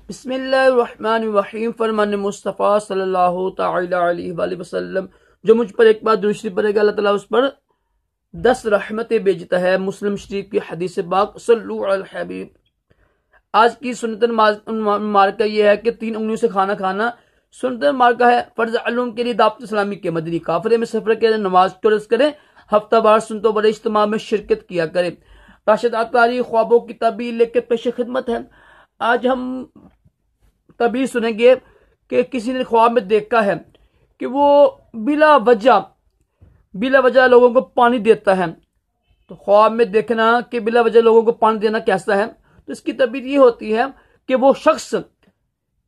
बिस्मिल्लाहिर्रहमानिर्रहीम। फरमान मुस्तफ़ा सल्लल्लाहु तआला अलैहि वसल्लम, जो मुझ पर एक बार दूसरी पढ़ेगा अल्लाह ताला उस पर 10 रहमतें भेजता है। मुस्लिम शरीफ की हदीस पाक, सल्लु अल हबीब। आज की सुन्नत मार्का ये है कि 3 उंगलियों से खाना खाना सुन्नत मार्का है। फर्ज अलूम के लिए दावत इस्लामी के मदनी काफिले में सफर के नमाज टोरस करें, हफ्तावार सुन्नतों बड़े इज्तिमा में शिरकत किया करें। राशिद आतारी ख्वाबों की तबीर लेकर पेश खिदमत है। आज हम तबीर सुनेंगे कि किसी ने ख्वाब में देखा है कि वो बिला वजह लोगों को पानी देता है। तो ख्वाब में देखना कि बिला वजह लोगों को पानी देना कैसा है, तो इसकी तबीर ये होती है कि वो शख्स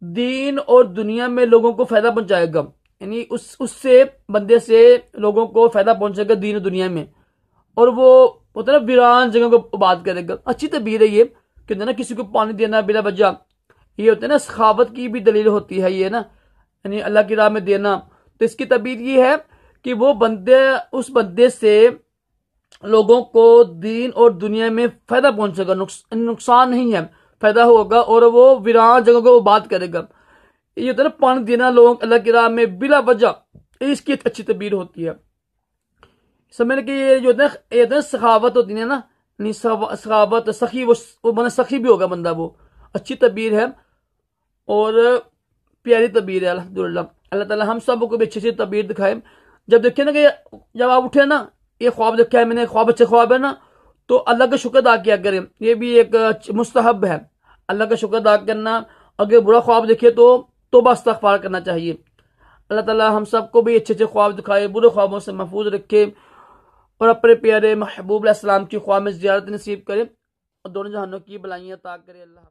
दीन और दुनिया में लोगों को फायदा पहुंचाएगा, यानी उससे बंदे से लोगों को फायदा पहुंचेगा दीन और दुनिया में, और वो होता है ना वीरान जगह को बात करेगा। अच्छी तबीर है ये कि ना किसी को पानी देना बिला वजह, ये होता है ना सखावत की भी दलील होती है ये ना, यानी अल्लाह की राह में देना। तो इसकी तबीर ये है कि वो उस बंदे से लोगों को दीन और दुनिया में फायदा पहुंचेगा, नुकसान नहीं है, फायदा होगा, और वो वीरान जगह को बात करेगा। ये होता है ना पानी देना लोगों अल्लाह की राह में बिला वजह, इसकी अच्छी तबीर होती है। समझ कि ये जो होता है सखावत होती है ना, सखावत सखी, वो बंदा सखी भी होगा बंदा, वो अच्छी तबीर है और प्यारी तबीर है। अल्हम्दुलिल्लाह, अल्लाह ताला हम सबको भी अच्छी तबीर दिखाए। जब देखे ना कि जब आप उठे ना, ये ख्वाब देखा है मैंने, ख्वाब अच्छे ख्वाब है ना, तो अल्लाह का शुक्र अदा किया करें। ये भी एक मुस्तहब है, अल्लाह का शुक्र अदा करना। अगर बुरा ख्वाब देखे तो तौबा इस्तग़फ़ार करना चाहिए। अल्लाह ताला हम सबको भी अच्छे ख्वाब दिखाए, बुरे ख्वाबों से महफूज रखे, और अपने प्यारे महबूब अलैहिस्सलाम की ख्वाब में ज़ियारत नसीब करे, और दोनों जहानों की भलाइयां अता करे। अल्लाह।